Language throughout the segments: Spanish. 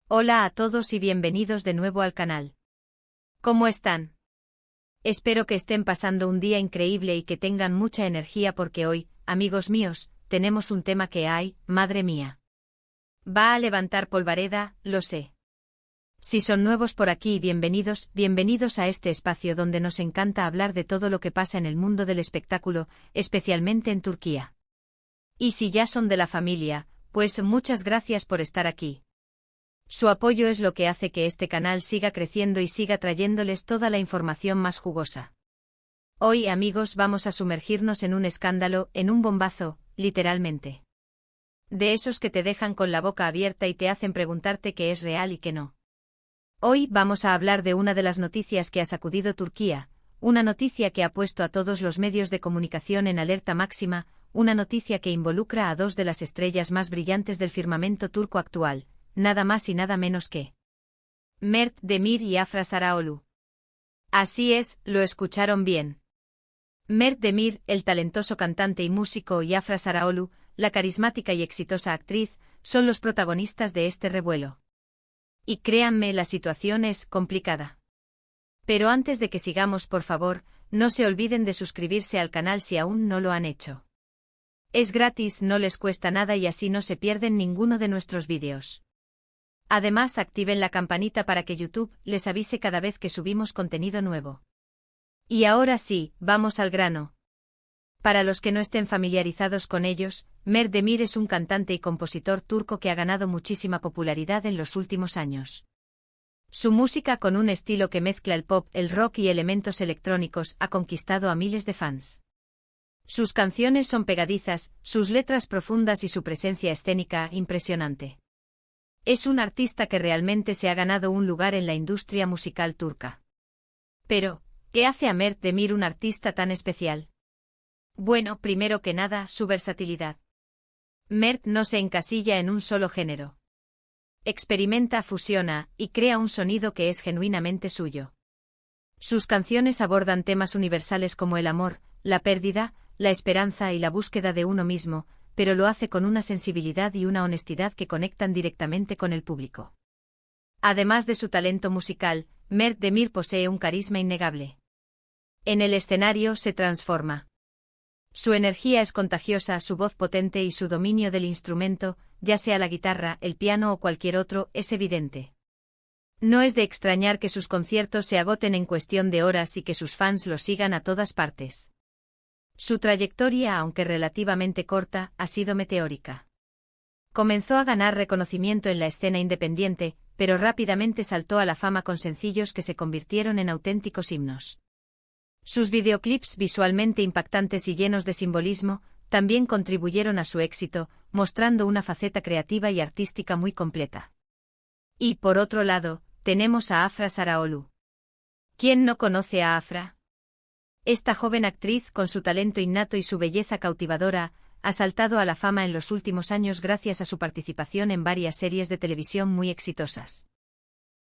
Hola a todos y bienvenidos de nuevo al canal. ¿Cómo están? Espero que estén pasando un día increíble y que tengan mucha energía porque hoy, amigos míos, tenemos un tema que hay, madre mía. Va a levantar polvareda, lo sé. Si son nuevos por aquí, bienvenidos a este espacio donde nos encanta hablar de todo lo que pasa en el mundo del espectáculo, especialmente en Turquía. Y si ya son de la familia, pues muchas gracias por estar aquí. Su apoyo es lo que hace que este canal siga creciendo y siga trayéndoles toda la información más jugosa. Hoy, amigos, vamos a sumergirnos en un escándalo, en un bombazo, literalmente. De esos que te dejan con la boca abierta y te hacen preguntarte qué es real y qué no. Hoy vamos a hablar de una de las noticias que ha sacudido Turquía, una noticia que ha puesto a todos los medios de comunicación en alerta máxima, una noticia que involucra a dos de las estrellas más brillantes del firmamento turco actual. Nada más y nada menos que Mert Demir y Afra Sarıoğlu. Así es, lo escucharon bien. Mert Demir, el talentoso cantante y músico, y Afra Sarıoğlu, la carismática y exitosa actriz, son los protagonistas de este revuelo. Y créanme, la situación es complicada. Pero antes de que sigamos, por favor, no se olviden de suscribirse al canal si aún no lo han hecho. Es gratis, no les cuesta nada y así no se pierden ninguno de nuestros vídeos. Además, activen la campanita para que YouTube les avise cada vez que subimos contenido nuevo. Y ahora sí, vamos al grano. Para los que no estén familiarizados con ellos, Mert Demir es un cantante y compositor turco que ha ganado muchísima popularidad en los últimos años. Su música, con un estilo que mezcla el pop, el rock y elementos electrónicos, ha conquistado a miles de fans. Sus canciones son pegadizas, sus letras profundas y su presencia escénica impresionante. Es un artista que realmente se ha ganado un lugar en la industria musical turca. Pero, ¿qué hace a Mert Demir un artista tan especial? Bueno, primero que nada, su versatilidad. Mert no se encasilla en un solo género. Experimenta, fusiona, y crea un sonido que es genuinamente suyo. Sus canciones abordan temas universales como el amor, la pérdida, la esperanza y la búsqueda de uno mismo, pero lo hace con una sensibilidad y una honestidad que conectan directamente con el público. Además de su talento musical, Mert Demir posee un carisma innegable. En el escenario se transforma. Su energía es contagiosa, su voz potente y su dominio del instrumento, ya sea la guitarra, el piano o cualquier otro, es evidente. No es de extrañar que sus conciertos se agoten en cuestión de horas y que sus fans lo sigan a todas partes. Su trayectoria, aunque relativamente corta, ha sido meteórica. Comenzó a ganar reconocimiento en la escena independiente, pero rápidamente saltó a la fama con sencillos que se convirtieron en auténticos himnos. Sus videoclips, visualmente impactantes y llenos de simbolismo, también contribuyeron a su éxito, mostrando una faceta creativa y artística muy completa. Y por otro lado, tenemos a Afra Sarıoğlu. ¿Quién no conoce a Afra? Esta joven actriz, con su talento innato y su belleza cautivadora, ha saltado a la fama en los últimos años gracias a su participación en varias series de televisión muy exitosas.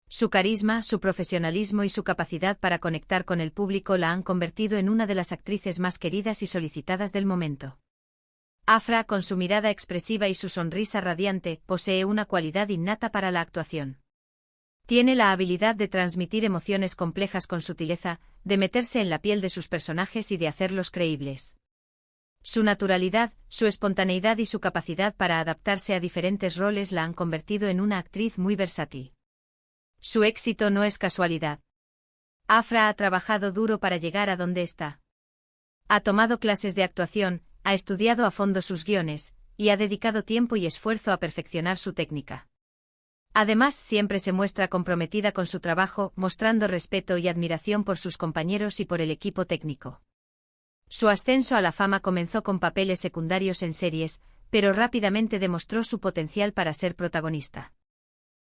Su carisma, su profesionalismo y su capacidad para conectar con el público la han convertido en una de las actrices más queridas y solicitadas del momento. Afra, con su mirada expresiva y su sonrisa radiante, posee una cualidad innata para la actuación. Tiene la habilidad de transmitir emociones complejas con sutileza, de meterse en la piel de sus personajes y de hacerlos creíbles. Su naturalidad, su espontaneidad y su capacidad para adaptarse a diferentes roles la han convertido en una actriz muy versátil. Su éxito no es casualidad. Afra ha trabajado duro para llegar a donde está. Ha tomado clases de actuación, ha estudiado a fondo sus guiones, y ha dedicado tiempo y esfuerzo a perfeccionar su técnica. Además, siempre se muestra comprometida con su trabajo, mostrando respeto y admiración por sus compañeros y por el equipo técnico. Su ascenso a la fama comenzó con papeles secundarios en series, pero rápidamente demostró su potencial para ser protagonista.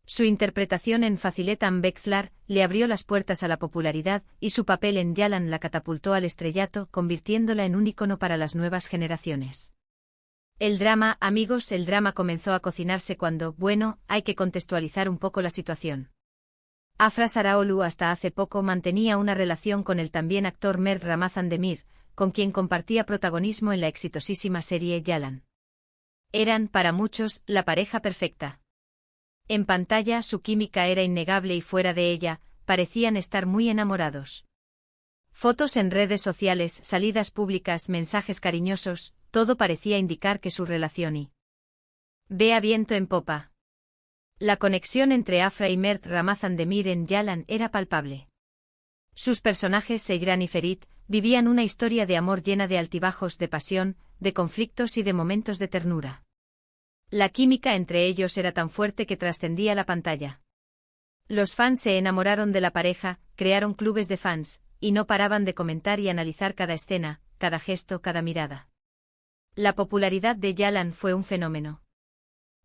Su interpretación en Faziletan Bekçiler le abrió las puertas a la popularidad y su papel en Yalan la catapultó al estrellato, convirtiéndola en un ícono para las nuevas generaciones. El drama, amigos, el drama comenzó a cocinarse cuando, bueno, hay que contextualizar un poco la situación. Afra Sarıoğlu hasta hace poco mantenía una relación con el también actor Mert Ramazan Demir, con quien compartía protagonismo en la exitosísima serie Yalan. Eran, para muchos, la pareja perfecta. En pantalla su química era innegable y fuera de ella, parecían estar muy enamorados. Fotos en redes sociales, salidas públicas, mensajes cariñosos, todo parecía indicar que su relación iba viento en popa. La conexión entre Afra y Mert Ramazan Demir en Yalan era palpable. Sus personajes Seyran y Ferit vivían una historia de amor llena de altibajos, de pasión, de conflictos y de momentos de ternura. La química entre ellos era tan fuerte que trascendía la pantalla. Los fans se enamoraron de la pareja, crearon clubes de fans, y no paraban de comentar y analizar cada escena, cada gesto, cada mirada. La popularidad de Yalan fue un fenómeno.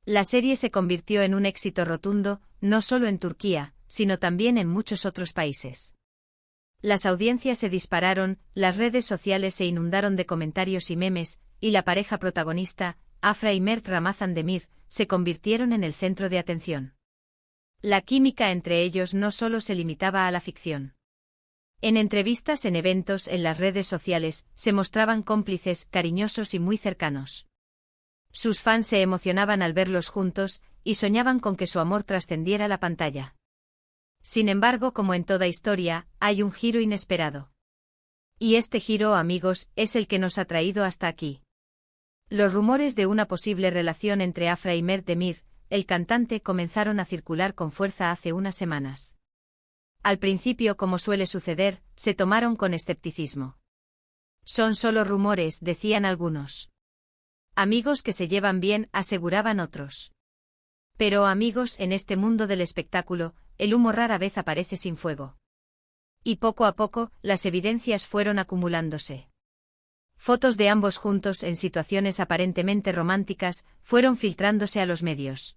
La serie se convirtió en un éxito rotundo, no solo en Turquía, sino también en muchos otros países. Las audiencias se dispararon, las redes sociales se inundaron de comentarios y memes, y la pareja protagonista, Afra y Mert Ramazan Demir, se convirtieron en el centro de atención. La química entre ellos no solo se limitaba a la ficción. En entrevistas, en eventos, en las redes sociales, se mostraban cómplices, cariñosos y muy cercanos. Sus fans se emocionaban al verlos juntos, y soñaban con que su amor trascendiera la pantalla. Sin embargo, como en toda historia, hay un giro inesperado. Y este giro, amigos, es el que nos ha traído hasta aquí. Los rumores de una posible relación entre Afra y Mert Demir, el cantante, comenzaron a circular con fuerza hace unas semanas. Al principio, como suele suceder, se tomaron con escepticismo. Son solo rumores, decían algunos. Amigos que se llevan bien, aseguraban otros. Pero amigos, en este mundo del espectáculo, el humo rara vez aparece sin fuego. Y poco a poco, las evidencias fueron acumulándose. Fotos de ambos juntos en situaciones aparentemente románticas fueron filtrándose a los medios.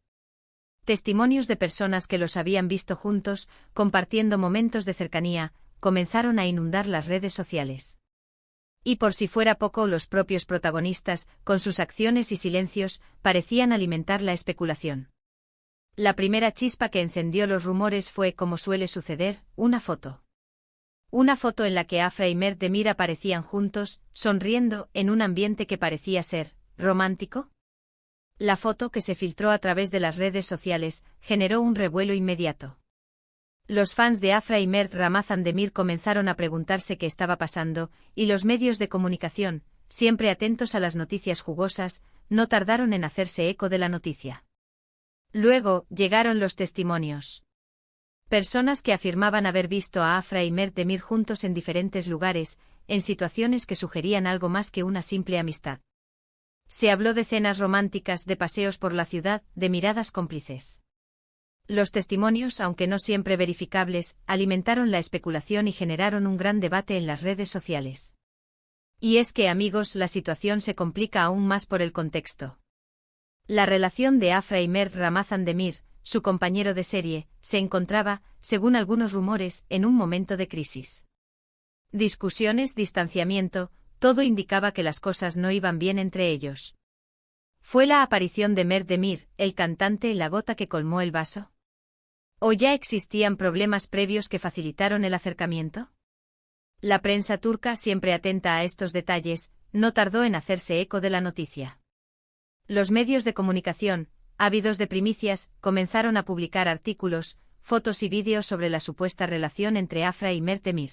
Testimonios de personas que los habían visto juntos, compartiendo momentos de cercanía, comenzaron a inundar las redes sociales. Y por si fuera poco, los propios protagonistas, con sus acciones y silencios, parecían alimentar la especulación. La primera chispa que encendió los rumores fue, como suele suceder, una foto. Una foto en la que Afra y Mert Demir aparecían juntos, sonriendo, en un ambiente que parecía ser romántico. La foto, que se filtró a través de las redes sociales, generó un revuelo inmediato. Los fans de Afra y Mert Ramazan Demir comenzaron a preguntarse qué estaba pasando, y los medios de comunicación, siempre atentos a las noticias jugosas, no tardaron en hacerse eco de la noticia. Luego, llegaron los testimonios. Personas que afirmaban haber visto a Afra y Mert Demir juntos en diferentes lugares, en situaciones que sugerían algo más que una simple amistad. Se habló de cenas románticas, de paseos por la ciudad, de miradas cómplices. Los testimonios, aunque no siempre verificables, alimentaron la especulación y generaron un gran debate en las redes sociales. Y es que, amigos, la situación se complica aún más por el contexto. La relación de Afra y Mert Ramazan Demir, su compañero de serie, se encontraba, según algunos rumores, en un momento de crisis. Discusiones, distanciamiento, todo indicaba que las cosas no iban bien entre ellos. ¿Fue la aparición de Mert Demir, el cantante, la gota que colmó el vaso? ¿O ya existían problemas previos que facilitaron el acercamiento? La prensa turca, siempre atenta a estos detalles, no tardó en hacerse eco de la noticia. Los medios de comunicación, ávidos de primicias, comenzaron a publicar artículos, fotos y vídeos sobre la supuesta relación entre Afra y Mert Demir.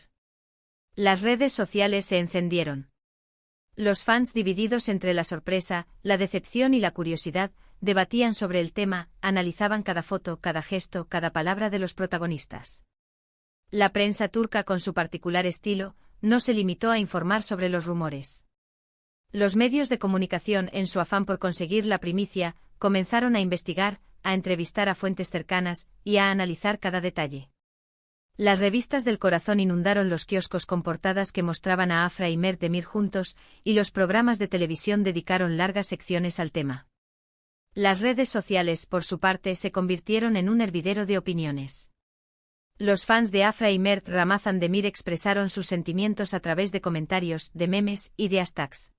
Las redes sociales se encendieron. Los fans, divididos entre la sorpresa, la decepción y la curiosidad, debatían sobre el tema, analizaban cada foto, cada gesto, cada palabra de los protagonistas. La prensa turca, con su particular estilo, no se limitó a informar sobre los rumores. Los medios de comunicación, en su afán por conseguir la primicia, comenzaron a investigar, a entrevistar a fuentes cercanas y a analizar cada detalle. Las revistas del corazón inundaron los kioscos con portadas que mostraban a Afra y Mert Demir juntos, y los programas de televisión dedicaron largas secciones al tema. Las redes sociales, por su parte, se convirtieron en un hervidero de opiniones. Los fans de Afra y Mert Ramazan Demir expresaron sus sentimientos a través de comentarios, de memes y de hashtags.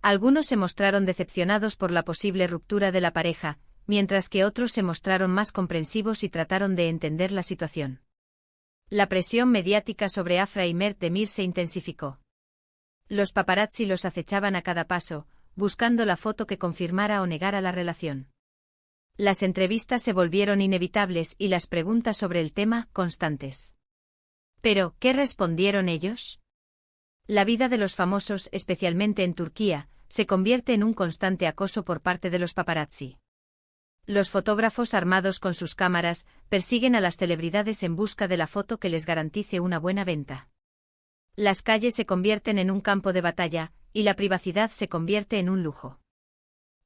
Algunos se mostraron decepcionados por la posible ruptura de la pareja, mientras que otros se mostraron más comprensivos y trataron de entender la situación. La presión mediática sobre Afra y Mert Demir se intensificó. Los paparazzi los acechaban a cada paso, buscando la foto que confirmara o negara la relación. Las entrevistas se volvieron inevitables y las preguntas sobre el tema, constantes. Pero, ¿qué respondieron ellos? La vida de los famosos, especialmente en Turquía, se convierte en un constante acoso por parte de los paparazzi. Los fotógrafos armados con sus cámaras persiguen a las celebridades en busca de la foto que les garantice una buena venta. Las calles se convierten en un campo de batalla, y la privacidad se convierte en un lujo.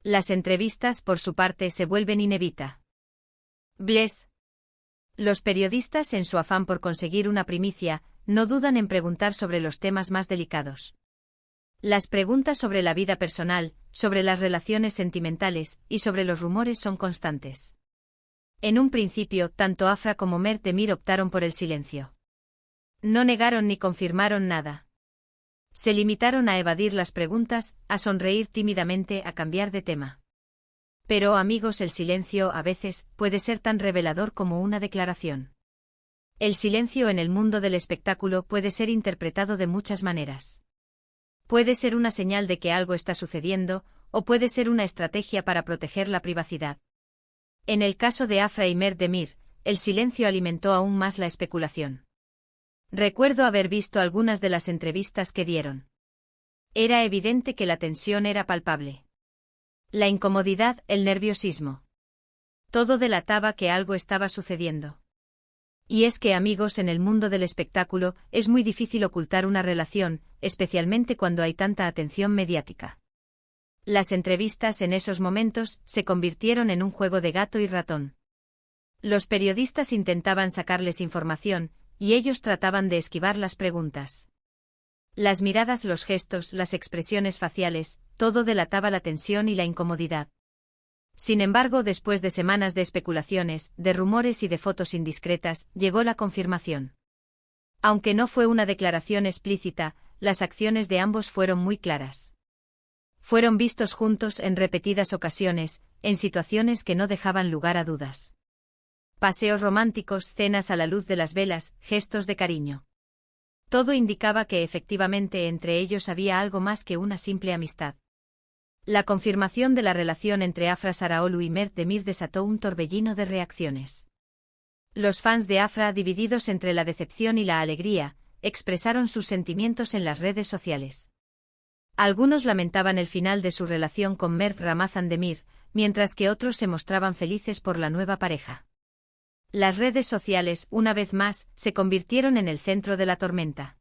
Las entrevistas, por su parte, se vuelven inevitables. Los periodistas, en su afán por conseguir una primicia, no dudan en preguntar sobre los temas más delicados. Las preguntas sobre la vida personal, sobre las relaciones sentimentales y sobre los rumores son constantes. En un principio, tanto Afra como Mert Demir optaron por el silencio. No negaron ni confirmaron nada. Se limitaron a evadir las preguntas, a sonreír tímidamente, a cambiar de tema. Pero, amigos, el silencio, a veces, puede ser tan revelador como una declaración. El silencio en el mundo del espectáculo puede ser interpretado de muchas maneras. Puede ser una señal de que algo está sucediendo, o puede ser una estrategia para proteger la privacidad. En el caso de Afra y Mert Demir, el silencio alimentó aún más la especulación. Recuerdo haber visto algunas de las entrevistas que dieron. Era evidente que la tensión era palpable. La incomodidad, el nerviosismo. Todo delataba que algo estaba sucediendo. Y es que, amigos, en el mundo del espectáculo, es muy difícil ocultar una relación, especialmente cuando hay tanta atención mediática. Las entrevistas en esos momentos se convirtieron en un juego de gato y ratón. Los periodistas intentaban sacarles información, y ellos trataban de esquivar las preguntas. Las miradas, los gestos, las expresiones faciales, todo delataba la tensión y la incomodidad. Sin embargo, después de semanas de especulaciones, de rumores y de fotos indiscretas, llegó la confirmación. Aunque no fue una declaración explícita, las acciones de ambos fueron muy claras. Fueron vistos juntos en repetidas ocasiones, en situaciones que no dejaban lugar a dudas. Paseos románticos, cenas a la luz de las velas, gestos de cariño. Todo indicaba que efectivamente entre ellos había algo más que una simple amistad. La confirmación de la relación entre Afra Sarıoğlu y Mert Demir desató un torbellino de reacciones. Los fans de Afra, divididos entre la decepción y la alegría, expresaron sus sentimientos en las redes sociales. Algunos lamentaban el final de su relación con Mert Ramazan Demir, mientras que otros se mostraban felices por la nueva pareja. Las redes sociales, una vez más, se convirtieron en el centro de la tormenta.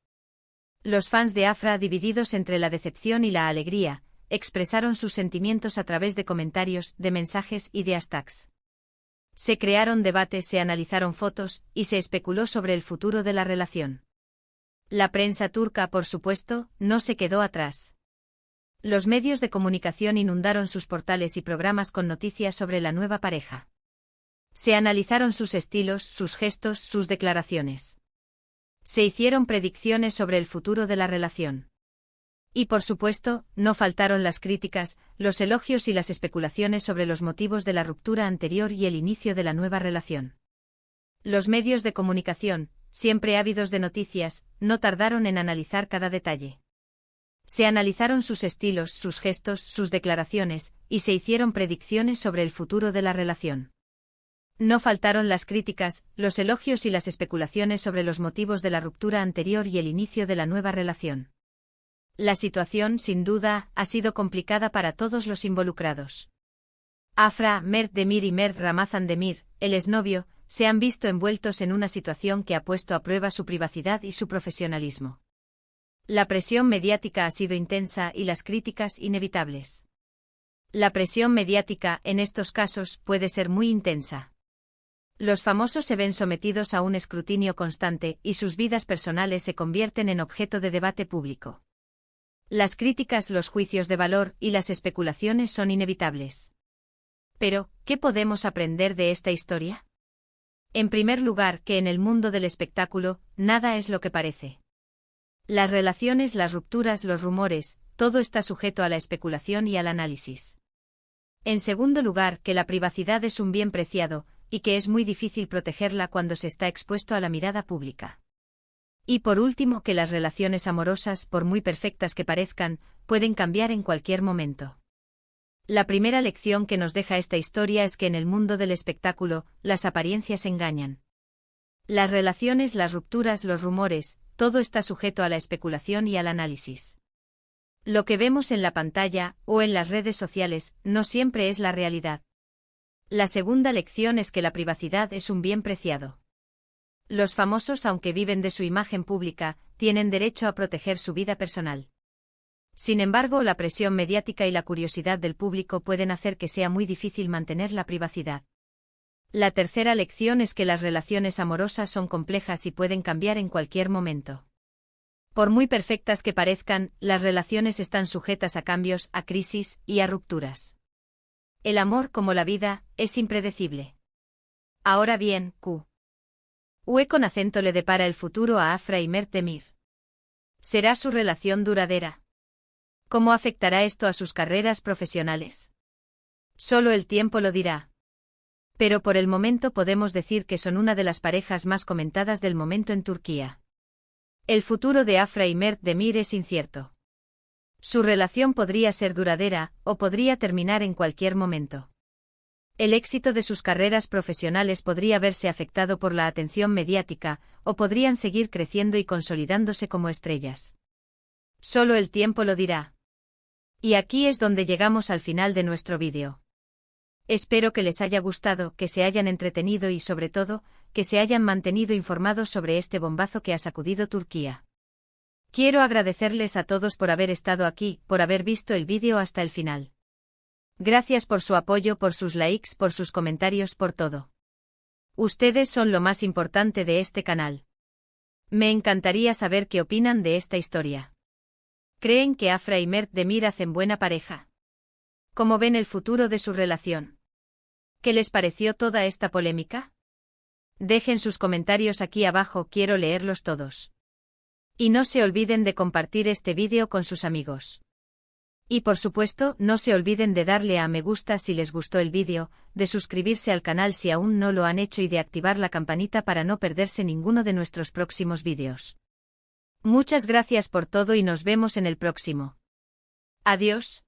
Los fans de Afra, divididos entre la decepción y la alegría, expresaron sus sentimientos a través de comentarios, de mensajes y de hashtags. Se crearon debates, se analizaron fotos, y se especuló sobre el futuro de la relación. La prensa turca, por supuesto, no se quedó atrás. Los medios de comunicación inundaron sus portales y programas con noticias sobre la nueva pareja. Se analizaron sus estilos, sus gestos, sus declaraciones. Se hicieron predicciones sobre el futuro de la relación. Y por supuesto, no faltaron las críticas, los elogios y las especulaciones sobre los motivos de la ruptura anterior y el inicio de la nueva relación. Los medios de comunicación, siempre ávidos de noticias, no tardaron en analizar cada detalle. Se analizaron sus estilos, sus gestos, sus declaraciones, y se hicieron predicciones sobre el futuro de la relación. No faltaron las críticas, los elogios y las especulaciones sobre los motivos de la ruptura anterior y el inicio de la nueva relación. La situación, sin duda, ha sido complicada para todos los involucrados. Afra, Mert Demir y Mert Ramazan Demir, el exnovio, se han visto envueltos en una situación que ha puesto a prueba su privacidad y su profesionalismo. La presión mediática ha sido intensa y las críticas inevitables. La presión mediática, en estos casos, puede ser muy intensa. Los famosos se ven sometidos a un escrutinio constante y sus vidas personales se convierten en objeto de debate público. Las críticas, los juicios de valor y las especulaciones son inevitables. Pero, ¿qué podemos aprender de esta historia? En primer lugar, que en el mundo del espectáculo, nada es lo que parece. Las relaciones, las rupturas, los rumores, todo está sujeto a la especulación y al análisis. En segundo lugar, que la privacidad es un bien preciado, y que es muy difícil protegerla cuando se está expuesto a la mirada pública. Y por último, que las relaciones amorosas, por muy perfectas que parezcan, pueden cambiar en cualquier momento. La primera lección que nos deja esta historia es que en el mundo del espectáculo, las apariencias engañan. Las relaciones, las rupturas, los rumores, todo está sujeto a la especulación y al análisis. Lo que vemos en la pantalla, o en las redes sociales, no siempre es la realidad. La segunda lección es que la privacidad es un bien preciado. Los famosos, aunque viven de su imagen pública, tienen derecho a proteger su vida personal. Sin embargo, la presión mediática y la curiosidad del público pueden hacer que sea muy difícil mantener la privacidad. La tercera lección es que las relaciones amorosas son complejas y pueden cambiar en cualquier momento. Por muy perfectas que parezcan, las relaciones están sujetas a cambios, a crisis y a rupturas. El amor, como la vida, es impredecible. Ahora bien, UE con acento le depara el futuro a Afra y Mert Demir. ¿Será su relación duradera? ¿Cómo afectará esto a sus carreras profesionales? Solo el tiempo lo dirá. Pero por el momento podemos decir que son una de las parejas más comentadas del momento en Turquía. El futuro de Afra y Mert Demir es incierto. Su relación podría ser duradera, o podría terminar en cualquier momento. El éxito de sus carreras profesionales podría verse afectado por la atención mediática, o podrían seguir creciendo y consolidándose como estrellas. Solo el tiempo lo dirá. Y aquí es donde llegamos al final de nuestro vídeo. Espero que les haya gustado, que se hayan entretenido y sobre todo, que se hayan mantenido informados sobre este bombazo que ha sacudido Turquía. Quiero agradecerles a todos por haber estado aquí, por haber visto el vídeo hasta el final. Gracias por su apoyo, por sus likes, por sus comentarios, por todo. Ustedes son lo más importante de este canal. Me encantaría saber qué opinan de esta historia. ¿Creen que Afra y Mert Demir hacen buena pareja? ¿Cómo ven el futuro de su relación? ¿Qué les pareció toda esta polémica? Dejen sus comentarios aquí abajo, quiero leerlos todos. Y no se olviden de compartir este vídeo con sus amigos. Y por supuesto, no se olviden de darle a me gusta si les gustó el vídeo, de suscribirse al canal si aún no lo han hecho y de activar la campanita para no perderse ninguno de nuestros próximos vídeos. Muchas gracias por todo y nos vemos en el próximo. Adiós.